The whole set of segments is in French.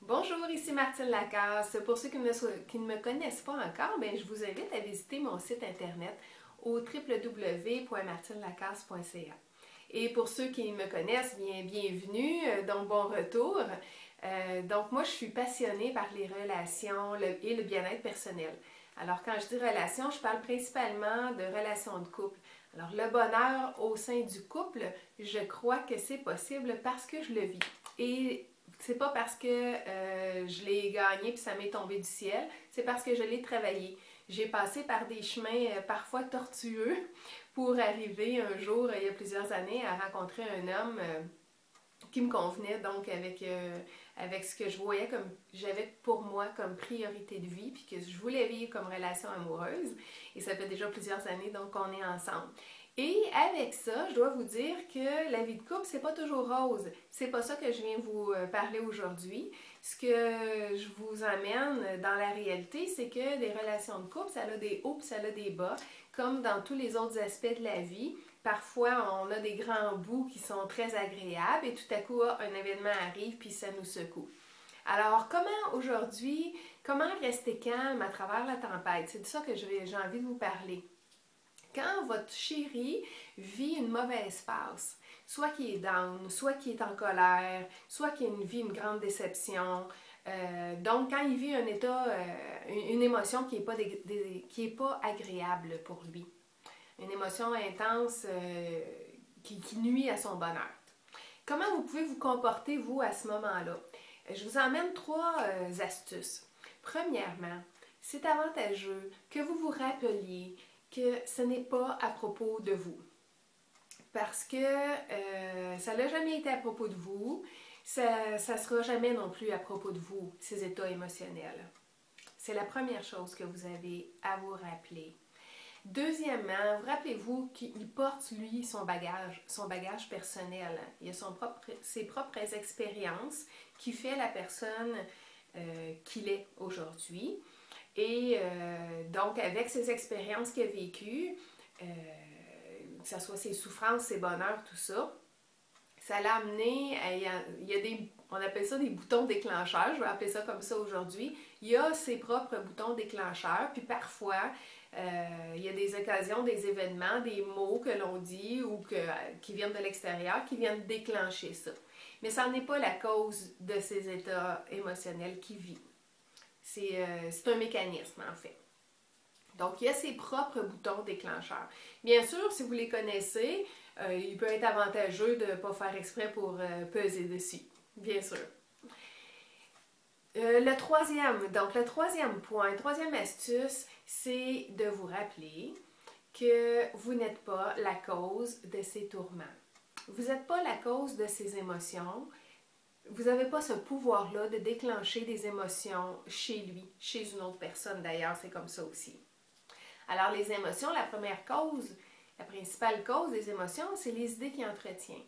Bonjour, ici Martine Lacasse. Pour ceux qui ne me connaissent pas encore, je vous invite à visiter mon site internet au www.martinelacasse.ca. Et pour ceux qui me connaissent, bienvenue, donc bon retour. Donc moi, je suis passionnée par les relations et le bien-être personnel. Alors quand je dis relations, je parle principalement de relations de couple. Alors le bonheur au sein du couple, je crois que c'est possible parce que je le vis. Et c'est pas parce que je l'ai gagné puis ça m'est tombé du ciel, c'est parce que je l'ai travaillé. J'ai passé par des chemins parfois tortueux pour arriver un jour, il y a plusieurs années, à rencontrer un homme qui me convenait, donc avec ce que je voyais comme j'avais pour moi comme priorité de vie, puis que je voulais vivre comme relation amoureuse. Et ça fait déjà plusieurs années donc qu'on est ensemble. Et avec ça, je dois vous dire que la vie de couple, c'est pas toujours rose. C'est pas ça que je viens vous parler aujourd'hui. Ce que je vous amène dans la réalité, c'est que des relations de couple, ça a des hauts, ça a des bas, comme dans tous les autres aspects de la vie. Parfois, on a des grands bouts qui sont très agréables et tout à coup, un événement arrive puis ça nous secoue. Alors, comment rester calme à travers la tempête? C'est de ça que j'ai envie de vous parler. Quand votre chéri vit une mauvaise passe, soit qu'il est down, soit qu'il est en colère, soit qu'il vit une grande déception, donc quand il vit un état, une émotion qui est pas agréable pour lui, une émotion intense qui nuit à son bonheur. Comment vous pouvez vous comporter, vous, à ce moment-là? Je vous emmène trois astuces. Premièrement, c'est avantageux que vous vous rappeliez que ce n'est pas à propos de vous. Parce que ça n'a jamais été à propos de vous, ça ne sera jamais non plus à propos de vous, ces états émotionnels. C'est la première chose que vous avez à vous rappeler. Deuxièmement, rappelez-vous qu'il porte, lui, son bagage personnel. Il a ses propres expériences qui fait la personne qu'il est aujourd'hui. Et donc, avec ces expériences qu'il a vécues, que ce soit ses souffrances, ses bonheurs, tout ça, ça l'a amené on appelle ça des boutons déclencheurs, je vais appeler ça comme ça aujourd'hui. Il y a ses propres boutons déclencheurs, puis parfois, il y a des occasions, des événements, des mots que l'on dit ou qui viennent de l'extérieur, qui viennent déclencher ça. Mais ça n'est pas la cause de ces états émotionnels qu'il vit. C'est un mécanisme, en fait. Donc, il y a ses propres boutons déclencheurs. Bien sûr, si vous les connaissez, il peut être avantageux de ne pas faire exprès pour peser dessus. Bien sûr. Le troisième point, troisième astuce, c'est de vous rappeler que vous n'êtes pas la cause de ces tourments. Vous n'êtes pas la cause de ces émotions. Vous n'avez pas ce pouvoir-là de déclencher des émotions chez lui, chez une autre personne d'ailleurs, c'est comme ça aussi. Alors les émotions, la principale cause des émotions, c'est les idées qu'il entretient.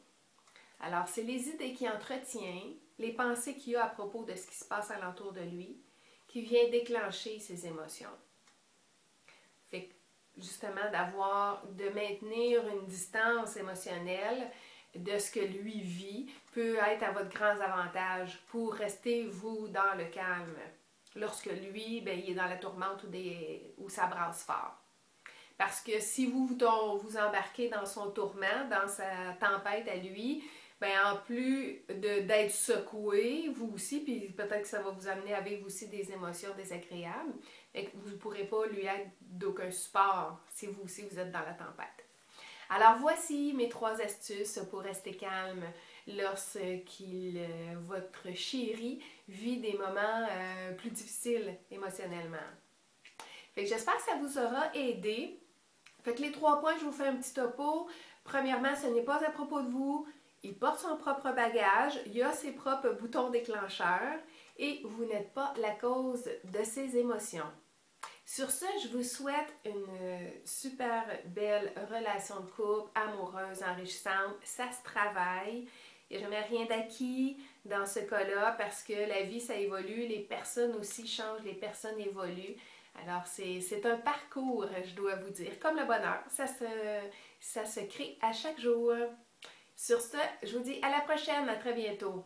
Alors c'est les idées qu'il entretient, les pensées qu'il a à propos de ce qui se passe alentour de lui, qui vient déclencher ces émotions. Fait que justement de maintenir une distance émotionnelle de ce que lui vit peut être à votre grand avantage pour rester, vous, dans le calme. Lorsque lui, il est dans la tourmente ou ça brasse fort. Parce que si vous embarquez dans son tourment, dans sa tempête à lui, en plus d'être secoué, vous aussi, puis peut-être que ça va vous amener à vivre aussi des émotions désagréables, et que vous ne pourrez pas lui être d'aucun support si vous aussi vous êtes dans la tempête. Alors voici mes trois astuces pour rester calme votre chéri vit des moments plus difficiles émotionnellement. Fait que j'espère que ça vous aura aidé. Fait que les 3 points, je vous fais un petit topo. Premièrement, ce n'est pas à propos de vous. Il porte son propre bagage, il a ses propres boutons déclencheurs et vous n'êtes pas la cause de ses émotions. Sur ce, je vous souhaite une super belle relation de couple, amoureuse, enrichissante. Ça se travaille. Il n'y a jamais rien d'acquis dans ce cas-là parce que la vie, ça évolue. Les personnes aussi changent, les personnes évoluent. Alors, c'est un parcours, je dois vous dire. Comme le bonheur, ça se crée à chaque jour. Sur ce, je vous dis à la prochaine, à très bientôt.